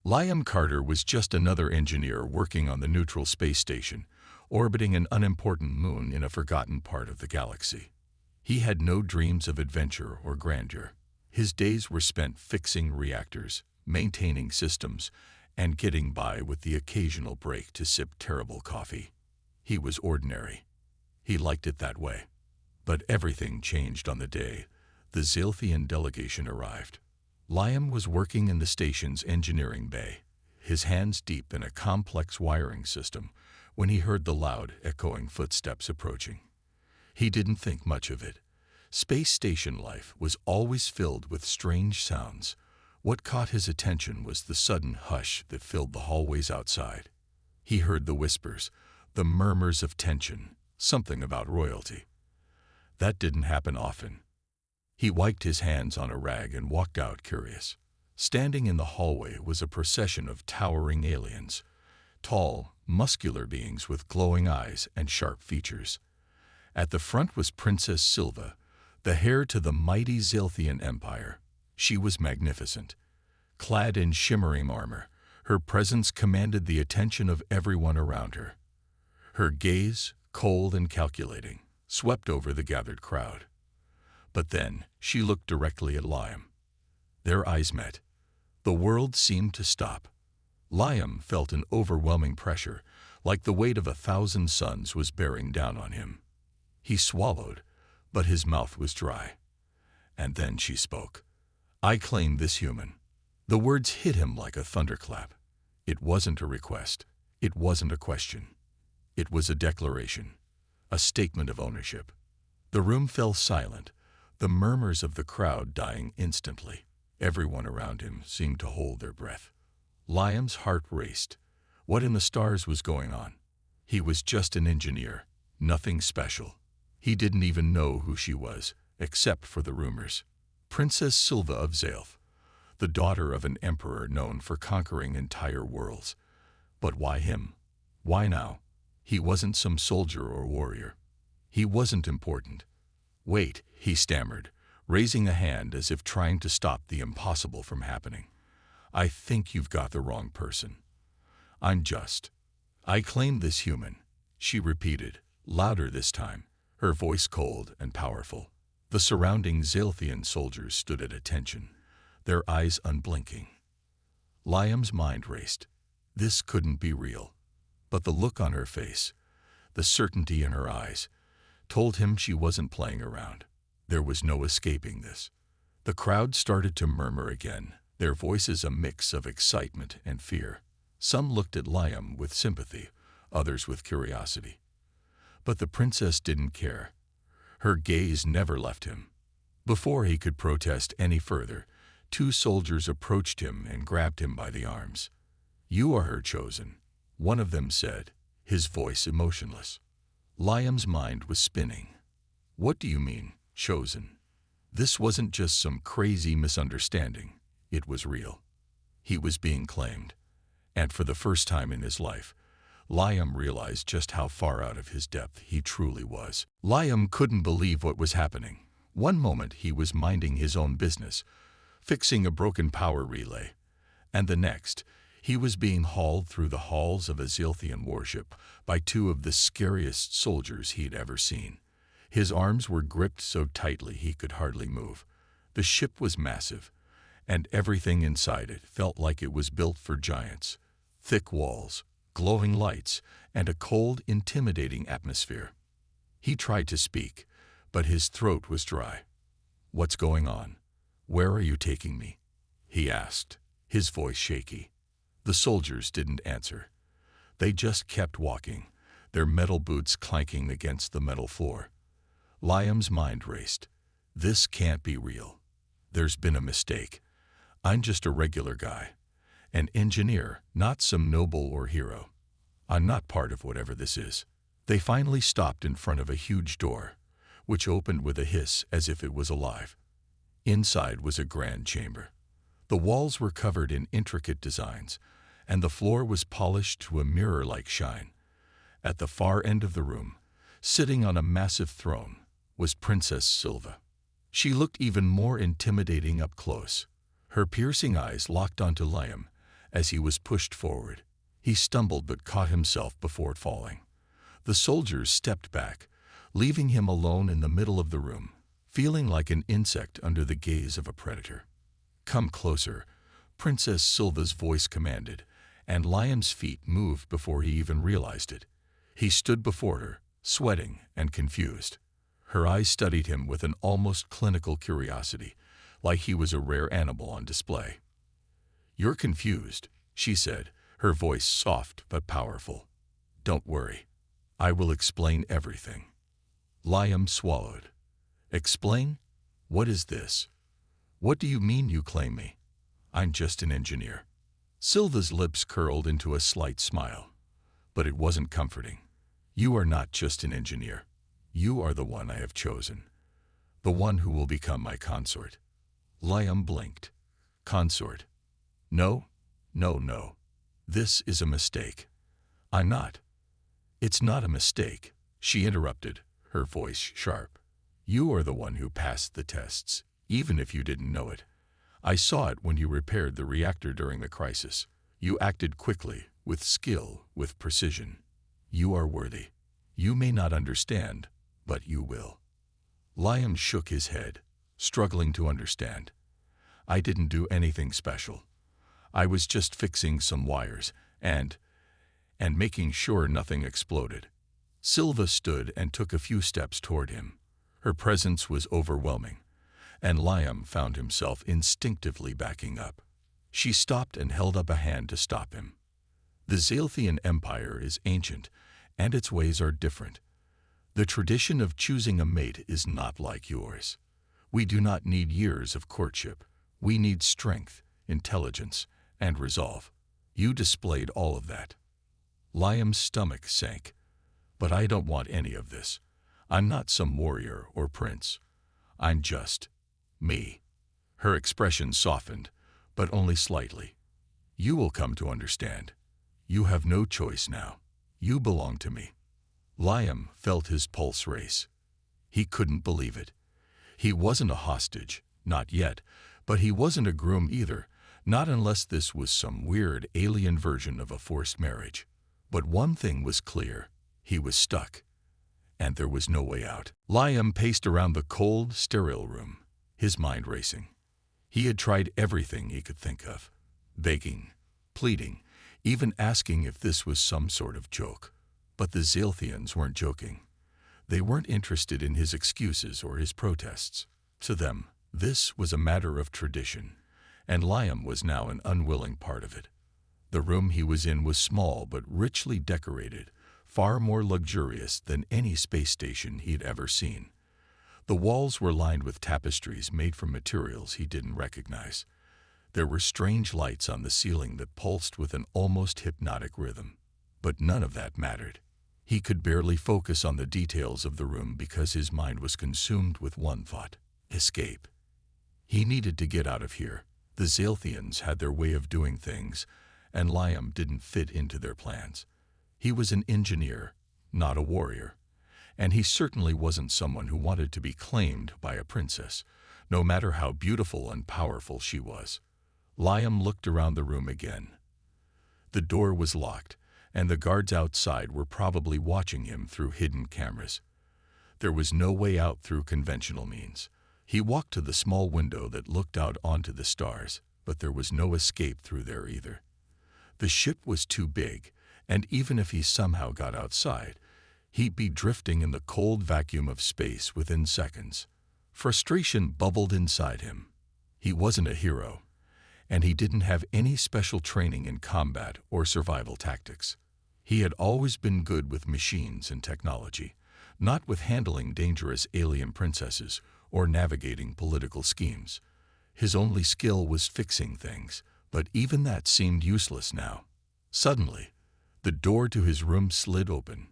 Liam Carter was just another engineer working on the neutral space station, orbiting an unimportant moon in a forgotten part of the galaxy. He had no dreams of adventure or grandeur. His days were spent fixing reactors, maintaining systems, and getting by with the occasional break to sip terrible coffee. He was ordinary. He liked it that way. But everything changed on the day the Zilthian delegation arrived. Liam was working in the station's engineering bay, his hands deep in a complex wiring system, when he heard the loud, echoing footsteps approaching. He didn't think much of it. Space station life was always filled with strange sounds. What caught his attention was the sudden hush that filled the hallways outside. He heard the whispers, the murmurs of tension, something about royalty. That didn't happen often. He wiped his hands on a rag and walked out, curious. Standing in the hallway was a procession of towering aliens, tall, muscular beings with glowing eyes and sharp features. At the front was Princess Silva, the heir to the mighty Zilthian Empire. She was magnificent. Clad in shimmering armor, her presence commanded the attention of everyone around her. Her gaze, cold and calculating, swept over the gathered crowd. But then she looked directly at Liam. Their eyes met. The world seemed to stop. Liam felt an overwhelming pressure, like the weight of 1,000 suns was bearing down on him. He swallowed, but his mouth was dry. And then she spoke. "I claim this human." The words hit him like a thunderclap. It wasn't a request. It wasn't a question. It was a declaration, a statement of ownership. The room fell silent, the murmurs of the crowd dying instantly. Everyone around him seemed to hold their breath. Liam's heart raced. What in the stars was going on? He was just an engineer, nothing special. He didn't even know who she was, except for the rumors. Princess Silva of Zalth, the daughter of an emperor known for conquering entire worlds. But why him? Why now? He wasn't some soldier or warrior. He wasn't important. "Wait," he stammered, raising a hand as if trying to stop the impossible from happening. "I think you've got the wrong person. I claim this human," she repeated, louder this time, her voice cold and powerful. The surrounding Zalthian soldiers stood at attention, their eyes unblinking. Liam's mind raced. This couldn't be real. But the look on her face, the certainty in her eyes, told him she wasn't playing around. There was no escaping this. The crowd started to murmur again, their voices a mix of excitement and fear. Some looked at Liam with sympathy, others with curiosity. But the princess didn't care. Her gaze never left him. Before he could protest any further, 2 soldiers approached him and grabbed him by the arms. "You are her chosen," one of them said, his voice emotionless. Liam's mind was spinning. What do you mean, chosen? This wasn't just some crazy misunderstanding. It was real. He was being claimed. And for the first time in his life, Liam realized just how far out of his depth he truly was. Liam couldn't believe what was happening. One moment he was minding his own business, fixing a broken power relay, and the next, he was being hauled through the halls of a Zilthian warship by 2 of the scariest soldiers he'd ever seen. His arms were gripped so tightly he could hardly move. The ship was massive, and everything inside it felt like it was built for giants. Thick walls, glowing lights, and a cold, intimidating atmosphere. He tried to speak, but his throat was dry. "What's going on? Where are you taking me?" he asked, his voice shaky. The soldiers didn't answer. They just kept walking, their metal boots clanking against the metal floor. Liam's mind raced. This can't be real. There's been a mistake. I'm just a regular guy. An engineer, not some noble or hero. I'm not part of whatever this is. They finally stopped in front of a huge door, which opened with a hiss as if it was alive. Inside was a grand chamber. The walls were covered in intricate designs, and the floor was polished to a mirror-like shine. At the far end of the room, sitting on a massive throne, was Princess Silva. She looked even more intimidating up close. Her piercing eyes locked onto Liam, As he was pushed forward, he stumbled but caught himself before falling. The soldiers stepped back, leaving him alone in the middle of the room, feeling like an insect under the gaze of a predator. "Come closer," Princess Silva's voice commanded, and Liam's feet moved before he even realized it. He stood before her, sweating and confused. Her eyes studied him with an almost clinical curiosity, like he was a rare animal on display. "You're confused," she said, her voice soft but powerful. "Don't worry. I will explain everything." Liam swallowed. "Explain? What is this? What do you mean you claim me? I'm just an engineer." Silva's lips curled into a slight smile, but it wasn't comforting. "You are not just an engineer. You are the one I have chosen, the one who will become my consort." Liam blinked. "Consort? No, no, no. This is a mistake. I'm not." "It's not a mistake," she interrupted, her voice sharp. "You are the one who passed the tests, even if you didn't know it. I saw it when you repaired the reactor during the crisis. You acted quickly, with skill, with precision. You are worthy. You may not understand, but you will." Liam shook his head, struggling to understand. "I didn't do anything special. I was just fixing some wires and making sure nothing exploded." Silva stood and took a few steps toward him. Her presence was overwhelming, and Liam found himself instinctively backing up. She stopped and held up a hand to stop him. "The Zalthian Empire is ancient, and its ways are different. The tradition of choosing a mate is not like yours. We do not need years of courtship. We need strength, intelligence, and resolve. You displayed all of that." Liam's stomach sank. "But I don't want any of this. I'm not some warrior or prince. I'm just me." Her expression softened, but only slightly. "You will come to understand. You have no choice now. You belong to me." Liam felt his pulse race. He couldn't believe it. He wasn't a hostage, not yet, but he wasn't a groom either, not unless this was some weird alien version of a forced marriage. But one thing was clear. He was stuck, and there was no way out. Liam paced around the cold, sterile room, his mind racing. He had tried everything he could think of, begging, pleading, even asking if this was some sort of joke. But the Zalthians weren't joking. They weren't interested in his excuses or his protests. To them, this was a matter of tradition, and Liam was now an unwilling part of it. The room he was in was small but richly decorated, far more luxurious than any space station he'd ever seen. The walls were lined with tapestries made from materials he didn't recognize. There were strange lights on the ceiling that pulsed with an almost hypnotic rhythm. But none of that mattered. He could barely focus on the details of the room because his mind was consumed with one thought: escape. He needed to get out of here. The Zalthians had their way of doing things, and Liam didn't fit into their plans. He was an engineer, not a warrior, and he certainly wasn't someone who wanted to be claimed by a princess, no matter how beautiful and powerful she was. Liam looked around the room again. The door was locked, and the guards outside were probably watching him through hidden cameras. There was no way out through conventional means. He walked to the small window that looked out onto the stars, but there was no escape through there either. The ship was too big, and even if he somehow got outside, he'd be drifting in the cold vacuum of space within seconds. Frustration bubbled inside him. He wasn't a hero, and he didn't have any special training in combat or survival tactics. He had always been good with machines and technology, not with handling dangerous alien princesses or navigating political schemes. His only skill was fixing things, but even that seemed useless now. Suddenly, the door to his room slid open.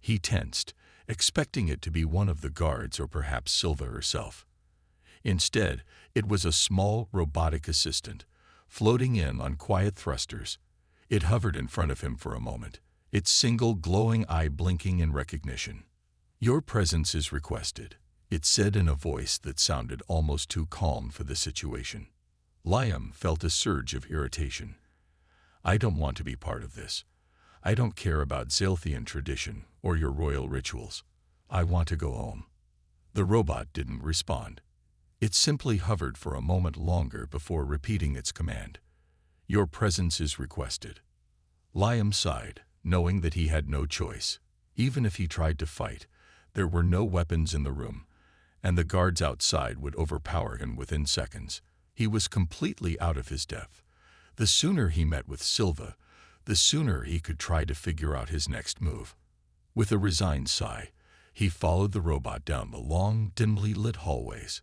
He tensed, expecting it to be one of the guards or perhaps Silva herself. Instead, it was a small robotic assistant, floating in on quiet thrusters. It hovered in front of him for a moment, its single glowing eye blinking in recognition. "Your presence is requested," it said in a voice that sounded almost too calm for the situation. Liam felt a surge of irritation. I don't want to be part of this. I don't care about Zalthian tradition or your royal rituals. I want to go home." The robot didn't respond. It simply hovered for a moment longer before repeating its command. "Your presence is requested." Liam sighed, knowing that he had no choice. Even if he tried to fight, there were no weapons in the room, and the guards outside would overpower him within seconds. He was completely out of his depth. The sooner he met with Silva, the sooner he could try to figure out his next move. With a resigned sigh, he followed the robot down the long, dimly lit hallways.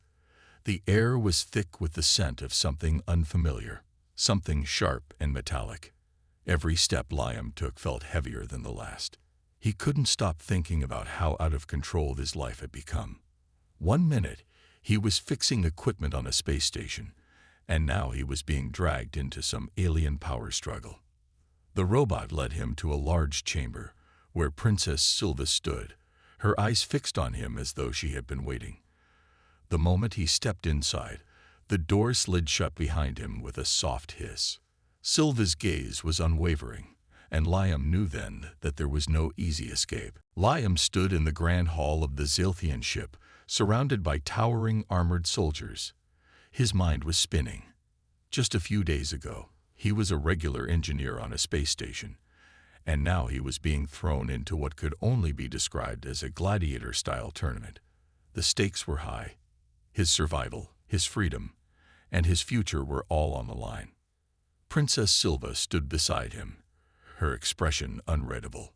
The air was thick with the scent of something unfamiliar, something sharp and metallic. Every step Liam took felt heavier than the last. He couldn't stop thinking about how out of control his life had become. One minute, he was fixing equipment on a space station, and now he was being dragged into some alien power struggle. The robot led him to a large chamber, where Princess Silva stood, her eyes fixed on him as though she had been waiting. The moment he stepped inside, the door slid shut behind him with a soft hiss. Silva's gaze was unwavering, and Liam knew then that there was no easy escape. Liam stood in the grand hall of the Zalthian ship, surrounded by towering armored soldiers. His mind was spinning. Just a few days ago, he was a regular engineer on a space station, and now he was being thrown into what could only be described as a gladiator-style tournament. The stakes were high. His survival, his freedom, and his future were all on the line. Princess Silva stood beside him, her expression unreadable.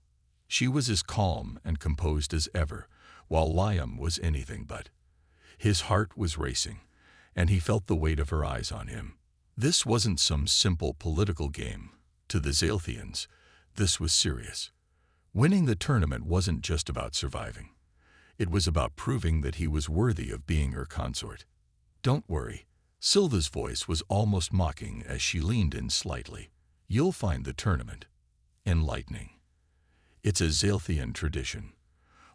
She was as calm and composed as ever, while Liam was anything but. His heart was racing, and he felt the weight of her eyes on him. This wasn't some simple political game. To the Zalthians, this was serious. Winning the tournament wasn't just about surviving. It was about proving that he was worthy of being her consort. "Don't worry." Silva's voice was almost mocking as she leaned in slightly. "You'll find the tournament enlightening. It's a Zalthian tradition.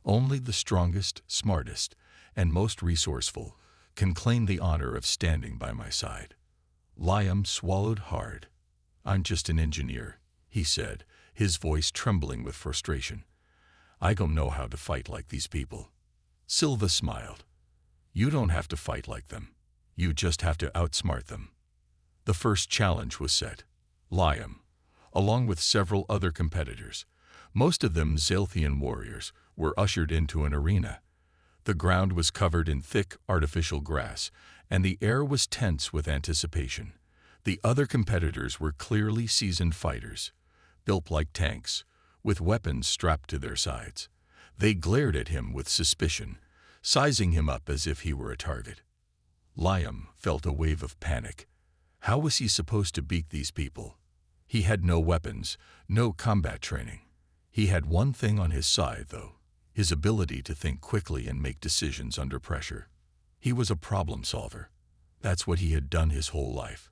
Only the strongest, smartest, and most resourceful can claim the honor of standing by my side." Liam swallowed hard. "I'm just an engineer," he said, his voice trembling with frustration. "I don't know how to fight like these people." Silva smiled. "You don't have to fight like them. You just have to outsmart them." The first challenge was set. Liam, along with several other competitors, most of them Zalthian warriors, were ushered into an arena. The ground was covered in thick, artificial grass, and the air was tense with anticipation. The other competitors were clearly seasoned fighters, built like tanks, with weapons strapped to their sides. They glared at him with suspicion, sizing him up as if he were a target. Liam felt a wave of panic. How was he supposed to beat these people? He had no weapons, no combat training. He had one thing on his side, though: his ability to think quickly and make decisions under pressure. He was a problem solver. That's what he had done his whole life: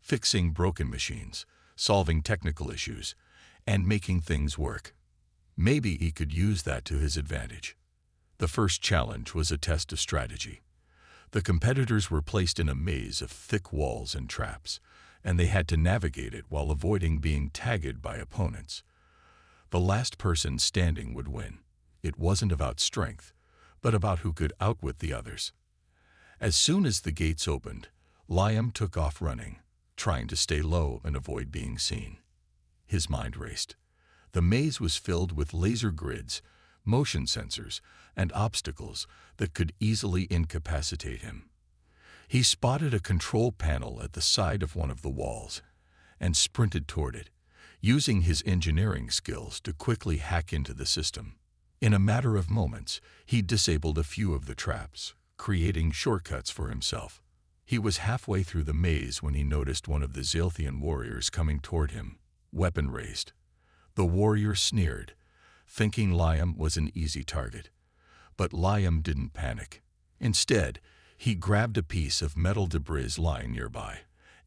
fixing broken machines, solving technical issues, and making things work. Maybe he could use that to his advantage. The first challenge was a test of strategy. The competitors were placed in a maze of thick walls and traps, and they had to navigate it while avoiding being tagged by opponents. The last person standing would win. It wasn't about strength, but about who could outwit the others. As soon as the gates opened, Liam took off running, trying to stay low and avoid being seen. His mind raced. The maze was filled with laser grids, motion sensors, and obstacles that could easily incapacitate him. He spotted a control panel at the side of one of the walls and sprinted toward it, using his engineering skills to quickly hack into the system. In a matter of moments, he disabled a few of the traps, creating shortcuts for himself. He was halfway through the maze when he noticed one of the Zalthian warriors coming toward him, weapon raised. The warrior sneered, thinking Liam was an easy target. But Liam didn't panic. Instead, he grabbed a piece of metal debris lying nearby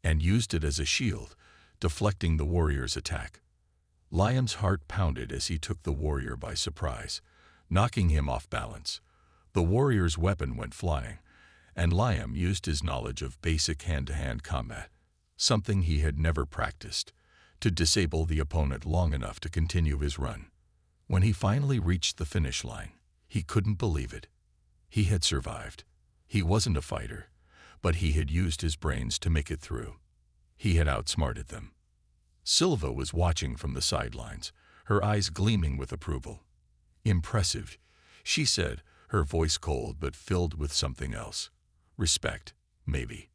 and used it as a shield, deflecting the warrior's attack. Liam's heart pounded as he took the warrior by surprise, knocking him off balance. The warrior's weapon went flying, and Liam used his knowledge of basic hand-to-hand combat, something he had never practiced, to disable the opponent long enough to continue his run. When he finally reached the finish line, he couldn't believe it. He had survived. He wasn't a fighter, but he had used his brains to make it through. He had outsmarted them. Silva was watching from the sidelines, her eyes gleaming with approval. "Impressive," she said, her voice cold but filled with something else. "Respect, maybe."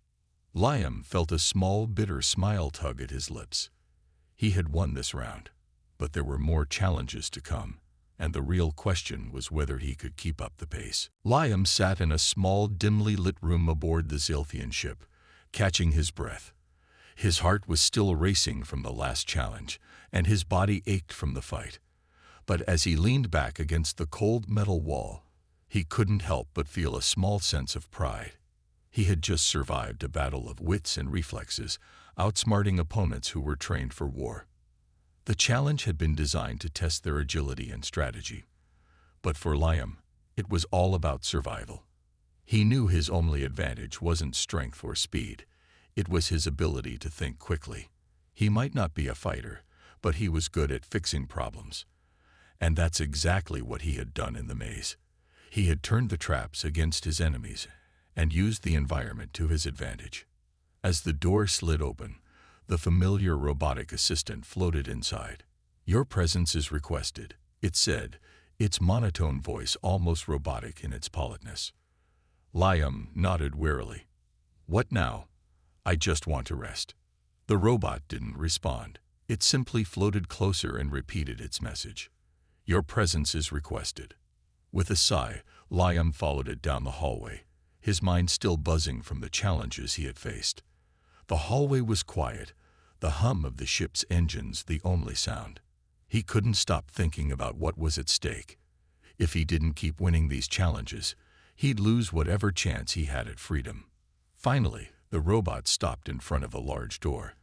Liam felt a small, bitter smile tug at his lips. He had won this round, but there were more challenges to come, and the real question was whether he could keep up the pace. Liam sat in a small, dimly lit room aboard the Zilthian ship, catching his breath. His heart was still racing from the last challenge, and his body ached from the fight. But as he leaned back against the cold metal wall, he couldn't help but feel a small sense of pride. He had just survived a battle of wits and reflexes, outsmarting opponents who were trained for war. The challenge had been designed to test their agility and strategy. But for Liam, it was all about survival. He knew his only advantage wasn't strength or speed. It was his ability to think quickly. He might not be a fighter, but he was good at fixing problems. And that's exactly what he had done in the maze. He had turned the traps against his enemies and used the environment to his advantage. As the door slid open, the familiar robotic assistant floated inside. "Your presence is requested," it said, its monotone voice almost robotic in its politeness. Liam nodded wearily. "What now? I just want to rest." The robot didn't respond. It simply floated closer and repeated its message. "Your presence is requested." With a sigh, Liam followed it down the hallway, his mind still buzzing from the challenges he had faced. The hallway was quiet, the hum of the ship's engines the only sound. He couldn't stop thinking about what was at stake. If he didn't keep winning these challenges, he'd lose whatever chance he had at freedom. Finally, the robot stopped in front of a large door,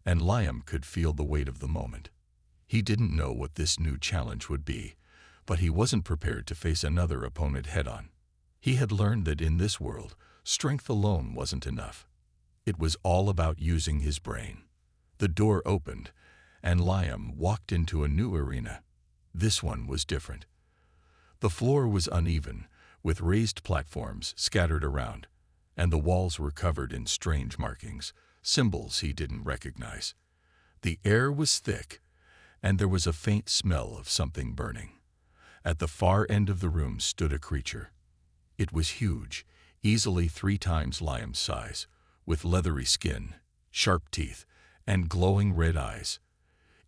and Liam could feel the weight of the moment. He didn't know what this new challenge would be, but he wasn't prepared to face another opponent head-on. He had learned that in this world, strength alone wasn't enough. It was all about using his brain. The door opened, and Liam walked into a new arena. This one was different. The floor was uneven, with raised platforms scattered around, and the walls were covered in strange markings, symbols he didn't recognize. The air was thick, and there was a faint smell of something burning. At the far end of the room stood a creature. It was huge, easily 3 times Liam's size, with leathery skin, sharp teeth, and glowing red eyes.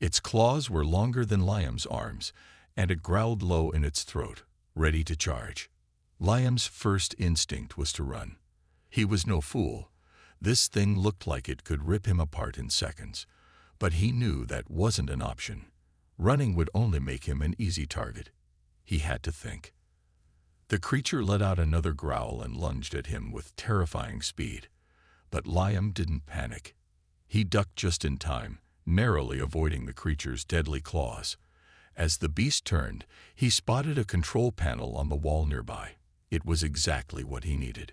Its claws were longer than Liam's arms, and it growled low in its throat, ready to charge. Liam's first instinct was to run. He was no fool. This thing looked like it could rip him apart in seconds, but he knew that wasn't an option. Running would only make him an easy target. He had to think. The creature let out another growl and lunged at him with terrifying speed. But Liam didn't panic. He ducked just in time, narrowly avoiding the creature's deadly claws. As the beast turned, he spotted a control panel on the wall nearby. It was exactly what he needed.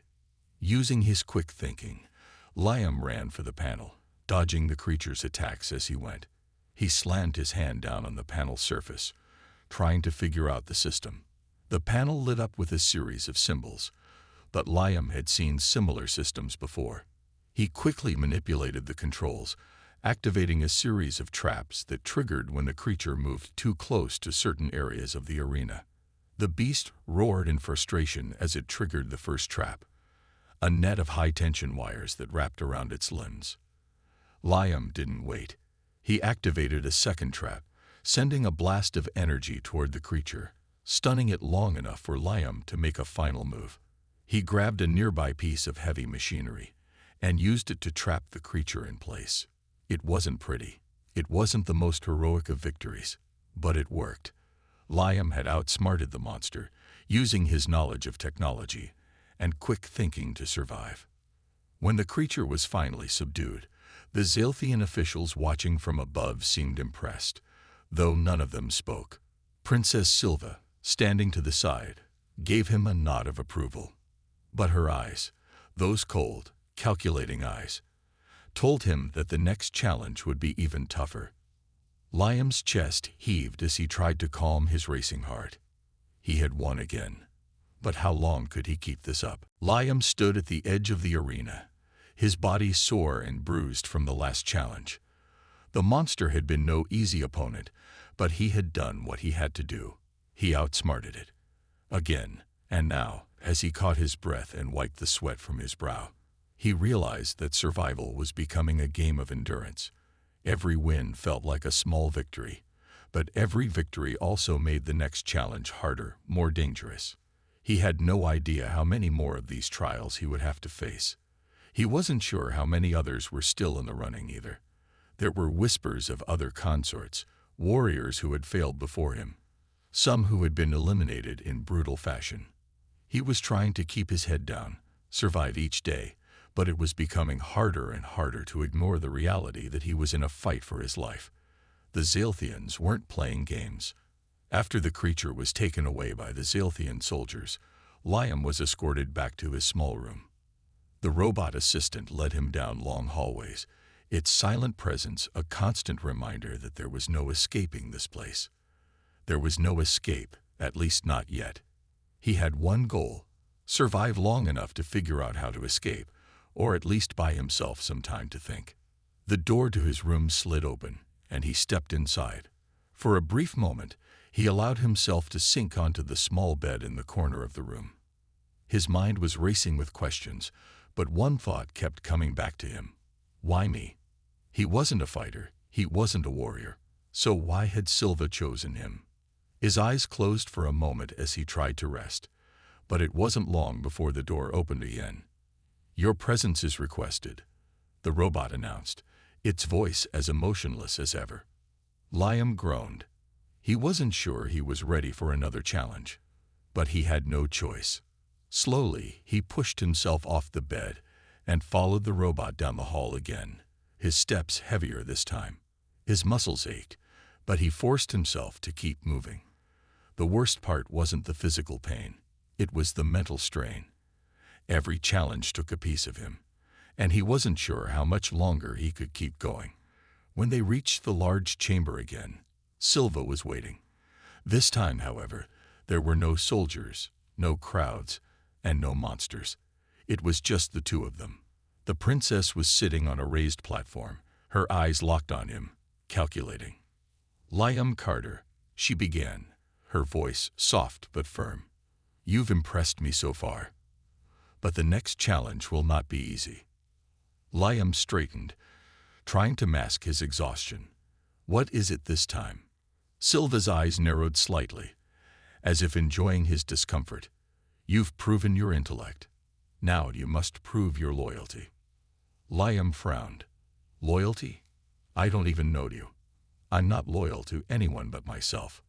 Using his quick thinking, Liam ran for the panel, dodging the creature's attacks as he went. He slammed his hand down on the panel's surface, trying to figure out the system. The panel lit up with a series of symbols, but Liam had seen similar systems before. He quickly manipulated the controls, activating a series of traps that triggered when the creature moved too close to certain areas of the arena. The beast roared in frustration as it triggered the first trap, a net of high-tension wires that wrapped around its limbs. Liam didn't wait. He activated a second trap, sending a blast of energy toward the creature, stunning it long enough for Liam to make a final move. He grabbed a nearby piece of heavy machinery and used it to trap the creature in place. It wasn't pretty. It wasn't the most heroic of victories, but it worked. Liam had outsmarted the monster, using his knowledge of technology and quick thinking to survive. When the creature was finally subdued, the Zilthian officials watching from above seemed impressed, though none of them spoke. Princess Silva, standing to the side, gave him a nod of approval. But her eyes, those cold, calculating eyes, told him that the next challenge would be even tougher. Liam's chest heaved as he tried to calm his racing heart. He had won again. But how long could he keep this up? Liam stood at the edge of the arena, his body sore and bruised from the last challenge. The monster had been no easy opponent, but he had done what he had to do. He outsmarted it. Again, and now, as he caught his breath and wiped the sweat from his brow, he realized that survival was becoming a game of endurance. Every win felt like a small victory, but every victory also made the next challenge harder, more dangerous. He had no idea how many more of these trials he would have to face. He wasn't sure how many others were still in the running either. There were whispers of other consorts, warriors who had failed before him, some who had been eliminated in brutal fashion. He was trying to keep his head down, survive each day, but it was becoming harder and harder to ignore the reality that he was in a fight for his life. The Zalthians weren't playing games. After the creature was taken away by the Zalthian soldiers, Liam was escorted back to his small room. The robot assistant led him down long hallways, its silent presence a constant reminder that there was no escaping this place. There was no escape, at least not yet. He had one goal: survive long enough to figure out how to escape, or at least buy himself some time to think. The door to his room slid open, and he stepped inside. For a brief moment, he allowed himself to sink onto the small bed in the corner of the room. His mind was racing with questions, but one thought kept coming back to him. Why me? He wasn't a fighter, he wasn't a warrior, so why had Silva chosen him? His eyes closed for a moment as he tried to rest, but it wasn't long before the door opened again. "Your presence is requested," the robot announced, its voice as emotionless as ever. Liam groaned. He wasn't sure he was ready for another challenge, but he had no choice. Slowly, he pushed himself off the bed and followed the robot down the hall again, his steps heavier this time. His muscles ached, but he forced himself to keep moving. The worst part wasn't the physical pain, it was the mental strain. Every challenge took a piece of him, and he wasn't sure how much longer he could keep going. When they reached the large chamber again, Silva was waiting. This time, however, there were no soldiers, no crowds, and no monsters. It was just the two of them. The princess was sitting on a raised platform, her eyes locked on him, calculating. "Liam Carter," she began, her voice soft but firm. "You've impressed me so far, but the next challenge will not be easy." Liam straightened, trying to mask his exhaustion. "What is it this time?" Silva's eyes narrowed slightly, as if enjoying his discomfort. "You've proven your intellect. Now you must prove your loyalty." Liam frowned. "Loyalty? I don't even know you. I'm not loyal to anyone but myself."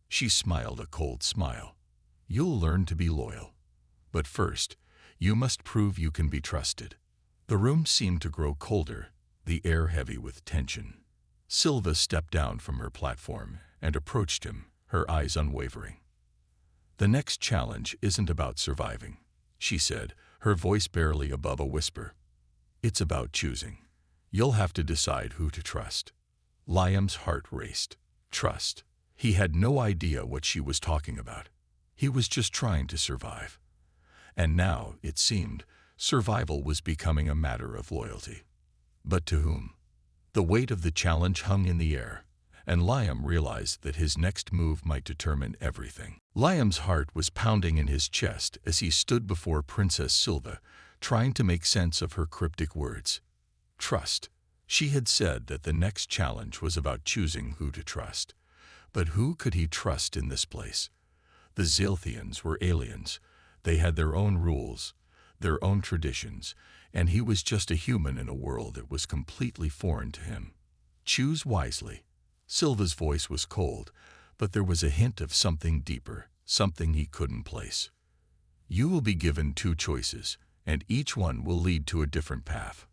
She smiled a cold smile. "You'll learn to be loyal. But first, you must prove you can be trusted." The room seemed to grow colder, the air heavy with tension. Silva stepped down from her platform and approached him, her eyes unwavering. "The next challenge isn't about surviving," she said, her voice barely above a whisper. "It's about choosing. You'll have to decide who to trust." Liam's heart raced. Trust. He had no idea what she was talking about. He was just trying to survive. And now, it seemed, survival was becoming a matter of loyalty. But to whom? The weight of the challenge hung in the air, and Liam realized that his next move might determine everything. Liam's heart was pounding in his chest as he stood before Princess Silva, trying to make sense of her cryptic words. Trust. She had said that the next challenge was about choosing who to trust. But who could he trust in this place? The Zalthians were aliens. They had their own rules, their own traditions, and he was just a human in a world that was completely foreign to him. Choose wisely. Silva's voice was cold, but there was a hint of something deeper, something he couldn't place. You will be given two choices, and each one will lead to a different path.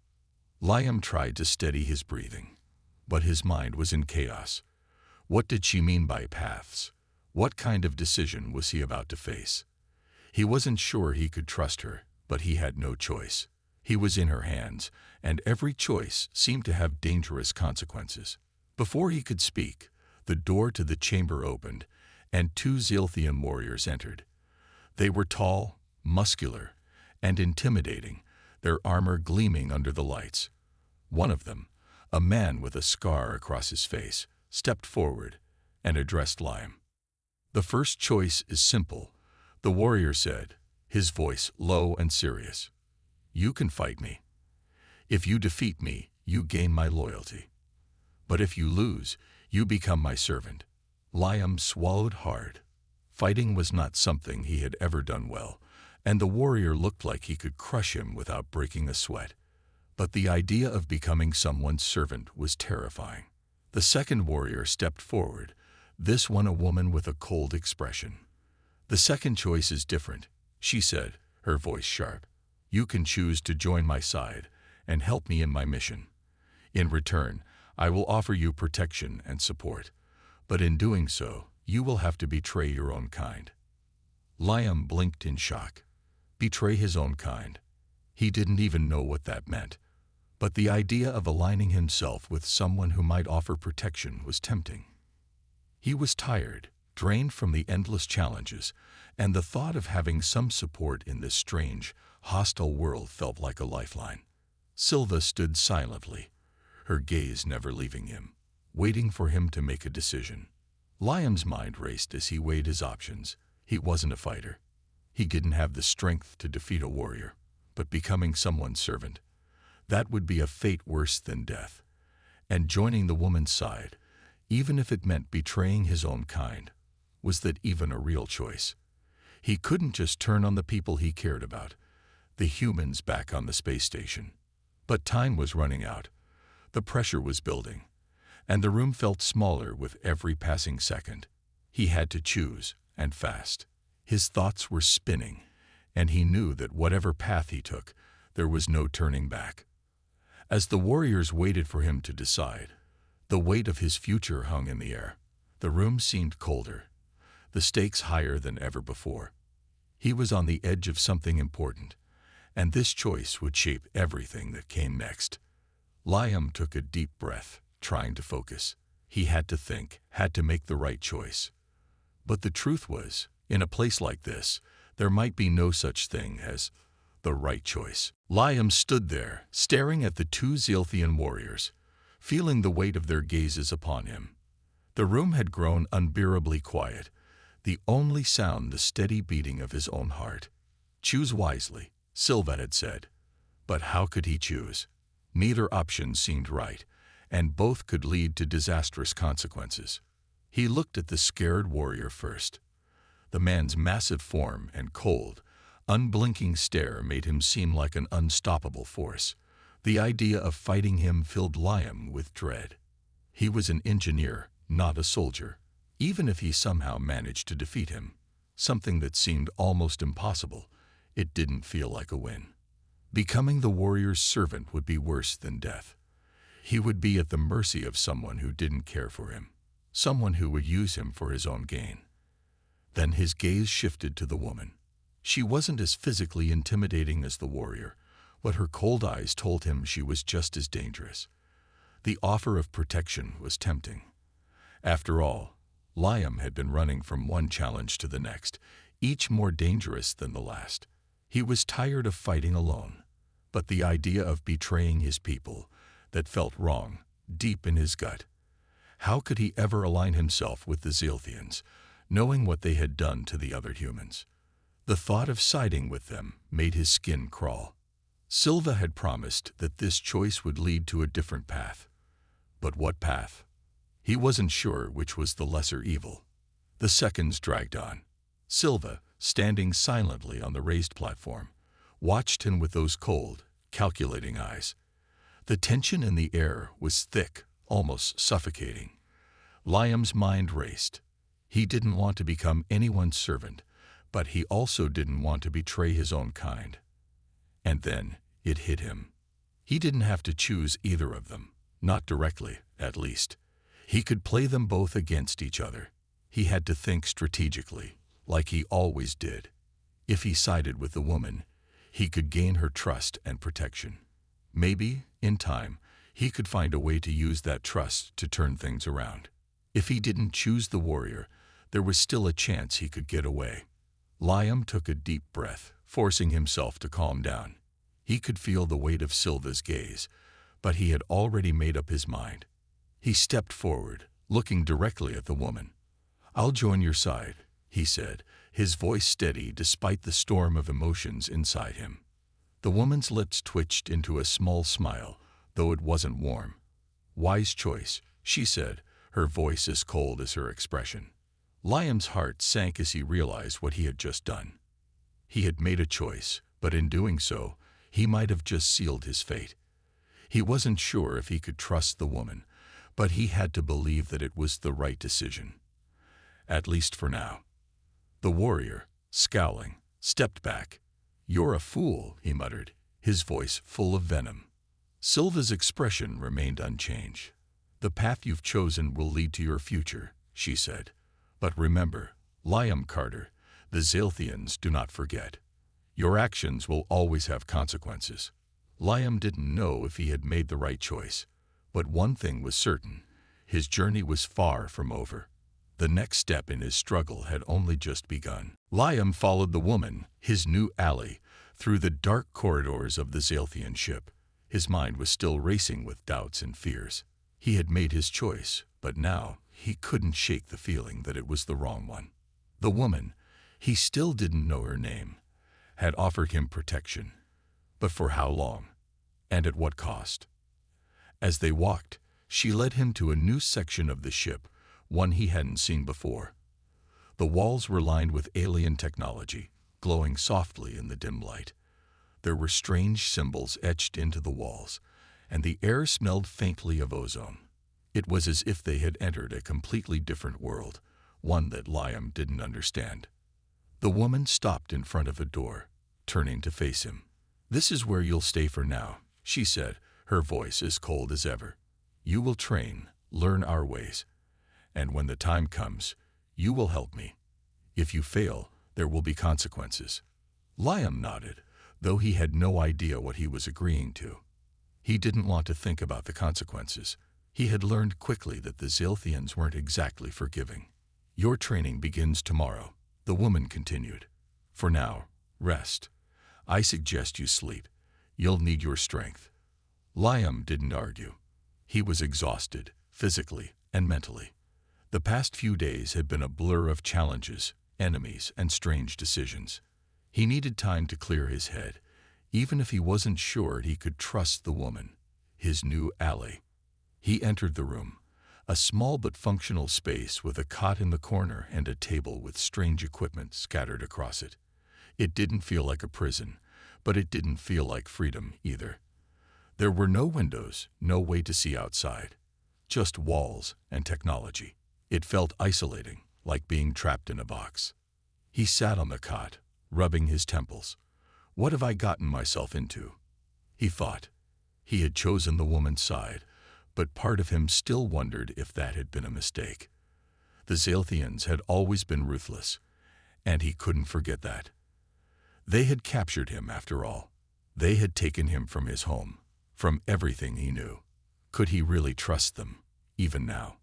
Liam tried to steady his breathing, but his mind was in chaos. What did she mean by paths? What kind of decision was he about to face? He wasn't sure he could trust her, but he had no choice. He was in her hands, and every choice seemed to have dangerous consequences. Before he could speak, the door to the chamber opened, and two Zilthian warriors entered. They were tall, muscular, and intimidating, their armor gleaming under the lights. One of them, a man with a scar across his face, stepped forward and addressed Liam. "The first choice is simple," the warrior said, his voice low and serious. "You can fight me. If you defeat me, you gain my loyalty. But if you lose, you become my servant." Liam swallowed hard. Fighting was not something he had ever done well, and the warrior looked like he could crush him without breaking a sweat. But the idea of becoming someone's servant was terrifying. The second warrior stepped forward, this one a woman with a cold expression. "The second choice is different," she said, her voice sharp. "You can choose to join my side and help me in my mission. In return, I will offer you protection and support. But in doing so, you will have to betray your own kind." Liam blinked in shock. Betray his own kind. He didn't even know what that meant. But the idea of aligning himself with someone who might offer protection was tempting. He was tired, drained from the endless challenges, and the thought of having some support in this strange, hostile world felt like a lifeline. Silva stood silently, her gaze never leaving him, waiting for him to make a decision. Liam's mind raced as he weighed his options. He wasn't a fighter. He didn't have the strength to defeat a warrior, but becoming someone's servant, that would be a fate worse than death. And joining the woman's side, even if it meant betraying his own kind, was that even a real choice? He couldn't just turn on the people he cared about, the humans back on the space station. But time was running out. The pressure was building, and the room felt smaller with every passing second. He had to choose, and fast. His thoughts were spinning, and he knew that whatever path he took, there was no turning back. As the warriors waited for him to decide, the weight of his future hung in the air. The room seemed colder, the stakes higher than ever before. He was on the edge of something important, and this choice would shape everything that came next. Liam took a deep breath, trying to focus. He had to think, had to make the right choice. But the truth was, in a place like this, there might be no such thing as the right choice. Liam stood there, staring at the two Zilthian warriors, feeling the weight of their gazes upon him. The room had grown unbearably quiet, the only sound the steady beating of his own heart. "Choose wisely," Silva had said. But how could he choose? Neither option seemed right, and both could lead to disastrous consequences. He looked at the scared warrior first. The man's massive form and cold, unblinking stare made him seem like an unstoppable force. The idea of fighting him filled Liam with dread. He was an engineer, not a soldier. Even if he somehow managed to defeat him, something that seemed almost impossible, it didn't feel like a win. Becoming the warrior's servant would be worse than death. He would be at the mercy of someone who didn't care for him, someone who would use him for his own gain. Then his gaze shifted to the woman. She wasn't as physically intimidating as the warrior, but her cold eyes told him she was just as dangerous. The offer of protection was tempting. After all, Liam had been running from one challenge to the next, each more dangerous than the last. He was tired of fighting alone, but the idea of betraying his people, that felt wrong, deep in his gut. How could he ever align himself with the Zilthians, knowing what they had done to the other humans? The thought of siding with them made his skin crawl. Silva had promised that this choice would lead to a different path. But what path? He wasn't sure which was the lesser evil. The seconds dragged on. Silva, standing silently on the raised platform, watched him with those cold, calculating eyes. The tension in the air was thick, almost suffocating. Liam's mind raced. He didn't want to become anyone's servant, but he also didn't want to betray his own kind. And then it hit him. He didn't have to choose either of them, not directly, at least. He could play them both against each other. He had to think strategically, like he always did. If he sided with the woman, he could gain her trust and protection. Maybe, in time, he could find a way to use that trust to turn things around. If he didn't choose the warrior, there was still a chance he could get away. Liam took a deep breath, forcing himself to calm down. He could feel the weight of Silva's gaze, but he had already made up his mind. He stepped forward, looking directly at the woman. "I'll join your side," he said, his voice steady despite the storm of emotions inside him. The woman's lips twitched into a small smile, though it wasn't warm. "Wise choice," she said, her voice as cold as her expression. Liam's heart sank as he realized what he had just done. He had made a choice, but in doing so, he might have just sealed his fate. He wasn't sure if he could trust the woman, but he had to believe that it was the right decision. At least for now. The warrior, scowling, stepped back. "You're a fool," he muttered, his voice full of venom. Silva's expression remained unchanged. "The path you've chosen will lead to your future," she said. "But remember, Liam Carter, the Zalthians do not forget. Your actions will always have consequences." Liam didn't know if he had made the right choice, but one thing was certain: his journey was far from over. The next step in his struggle had only just begun. Liam followed the woman, his new ally, through the dark corridors of the Zalthian ship. His mind was still racing with doubts and fears. He had made his choice, but now he couldn't shake the feeling that it was the wrong one. The woman, he still didn't know her name, had offered him protection. But for how long? And at what cost? As they walked, she led him to a new section of the ship, one he hadn't seen before. The walls were lined with alien technology, glowing softly in the dim light. There were strange symbols etched into the walls, and the air smelled faintly of ozone. It was as if they had entered a completely different world, one that Liam didn't understand. The woman stopped in front of a door, turning to face him. "This is where you'll stay for now," she said, her voice as cold as ever. "You will train, learn our ways, and when the time comes, you will help me. If you fail, there will be consequences." Liam nodded, though he had no idea what he was agreeing to. He didn't want to think about the consequences. He had learned quickly that the Zalthians weren't exactly forgiving. "Your training begins tomorrow," the woman continued. "For now, rest. I suggest you sleep. You'll need your strength." Liam didn't argue. He was exhausted, physically and mentally. The past few days had been a blur of challenges, enemies, and strange decisions. He needed time to clear his head, even if he wasn't sure he could trust the woman, his new ally. He entered the room, a small but functional space with a cot in the corner and a table with strange equipment scattered across it. It didn't feel like a prison, but it didn't feel like freedom either. There were no windows, no way to see outside, just walls and technology. It felt isolating, like being trapped in a box. He sat on the cot, rubbing his temples. "What have I gotten myself into?" he thought. He had chosen the woman's side, but part of him still wondered if that had been a mistake. The Zalthians had always been ruthless, and he couldn't forget that. They had captured him, after all. They had taken him from his home, from everything he knew. Could he really trust them, even now?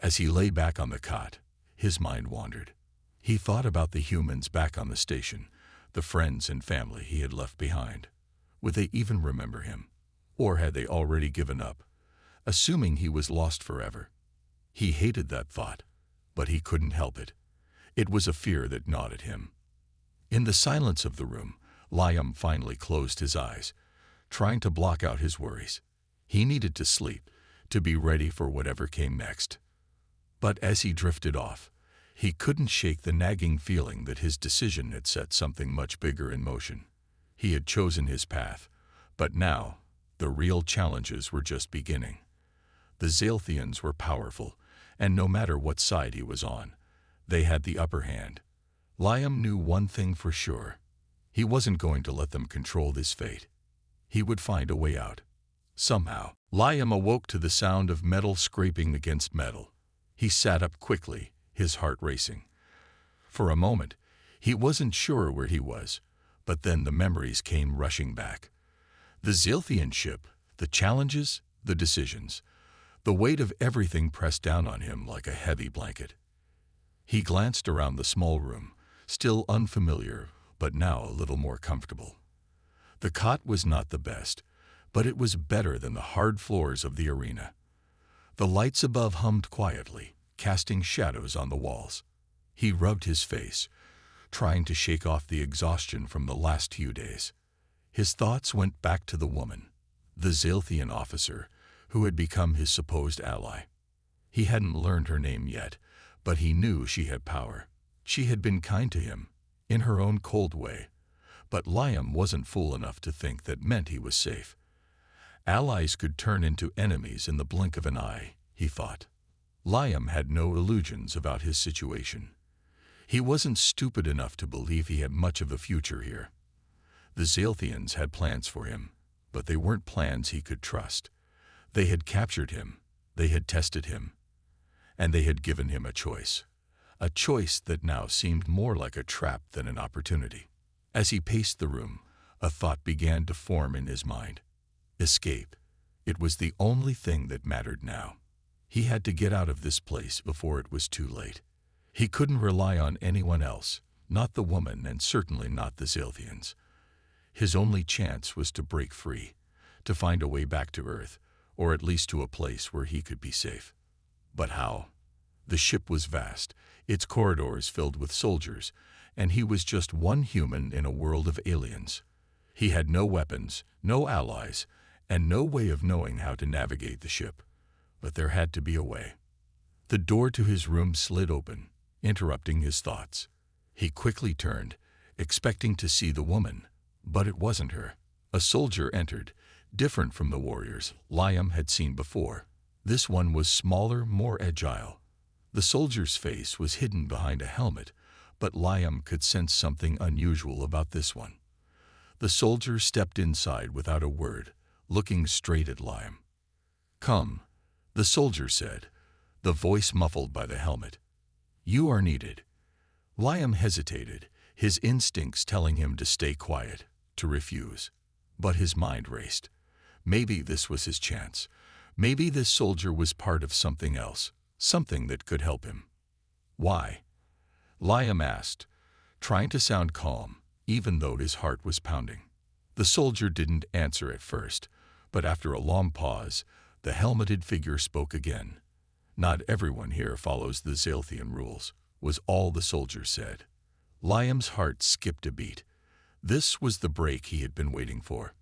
As he lay back on the cot, his mind wandered. He thought about the humans back on the station, the friends and family he had left behind. Would they even remember him? Or had they already given up, assuming he was lost forever? He hated that thought, but he couldn't help it. It was a fear that gnawed at him. In the silence of the room, Liam finally closed his eyes, trying to block out his worries. He needed to sleep, to be ready for whatever came next. But as he drifted off, he couldn't shake the nagging feeling that his decision had set something much bigger in motion. He had chosen his path, but now the real challenges were just beginning. The Zalthians were powerful, and no matter what side he was on, they had the upper hand. Liam knew one thing for sure. He wasn't going to let them control his fate. He would find a way out. Somehow, Liam awoke to the sound of metal scraping against metal. He sat up quickly, his heart racing. For a moment, he wasn't sure where he was, but then the memories came rushing back. The Zalthian ship, the challenges, the decisions. The weight of everything pressed down on him like a heavy blanket. He glanced around the small room, still unfamiliar, but now a little more comfortable. The cot was not the best, but it was better than the hard floors of the arena. The lights above hummed quietly, casting shadows on the walls. He rubbed his face, trying to shake off the exhaustion from the last few days. His thoughts went back to the woman, the Zalthian officer, who had become his supposed ally. He hadn't learned her name yet, but he knew she had power. She had been kind to him, in her own cold way, but Liam wasn't fool enough to think that meant he was safe. Allies could turn into enemies in the blink of an eye, he thought. Liam had no illusions about his situation. He wasn't stupid enough to believe he had much of a future here. The Zalthians had plans for him, but they weren't plans he could trust. They had captured him, they had tested him, and they had given him a choice that now seemed more like a trap than an opportunity. As he paced the room, a thought began to form in his mind. Escape. It was the only thing that mattered now. He had to get out of this place before it was too late. He couldn't rely on anyone else, not the woman and certainly not the Zalthians. His only chance was to break free, to find a way back to Earth, or at least to a place where he could be safe. But how? The ship was vast, its corridors filled with soldiers, and he was just one human in a world of aliens. He had no weapons, no allies, and no way of knowing how to navigate the ship. But there had to be a way. The door to his room slid open, interrupting his thoughts. He quickly turned, expecting to see the woman, but it wasn't her. A soldier entered, different from the warriors Liam had seen before. This one was smaller, more agile. The soldier's face was hidden behind a helmet, but Liam could sense something unusual about this one. The soldier stepped inside without a word, looking straight at Liam. "Come," the soldier said, the voice muffled by the helmet. "You are needed." Liam hesitated, his instincts telling him to stay quiet, to refuse. But his mind raced. Maybe this was his chance. Maybe this soldier was part of something else, something that could help him. "Why?" Liam asked, trying to sound calm, even though his heart was pounding. The soldier didn't answer at first, but after a long pause, the helmeted figure spoke again. "Not everyone here follows the Zalthian rules," was all the soldier said. Liam's heart skipped a beat. This was the break he had been waiting for.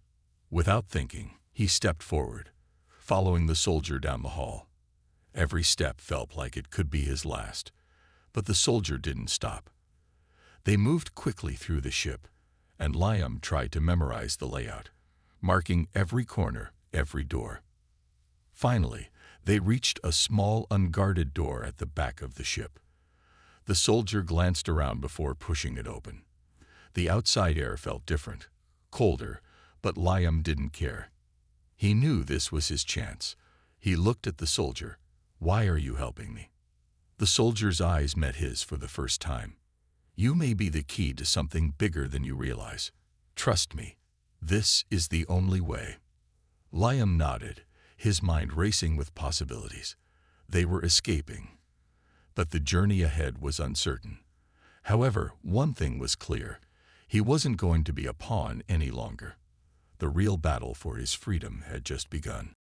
Without thinking, he stepped forward, following the soldier down the hall. Every step felt like it could be his last, but the soldier didn't stop. They moved quickly through the ship, and Liam tried to memorize the layout, marking every corner, every door. Finally, they reached a small, unguarded door at the back of the ship. The soldier glanced around before pushing it open. The outside air felt different, colder, but Liam didn't care. He knew this was his chance. He looked at the soldier. "Why are you helping me?" The soldier's eyes met his for the first time. "You may be the key to something bigger than you realize. Trust me, this is the only way." Liam nodded, his mind racing with possibilities. They were escaping, but the journey ahead was uncertain. However, one thing was clear. He wasn't going to be a pawn any longer. The real battle for his freedom had just begun.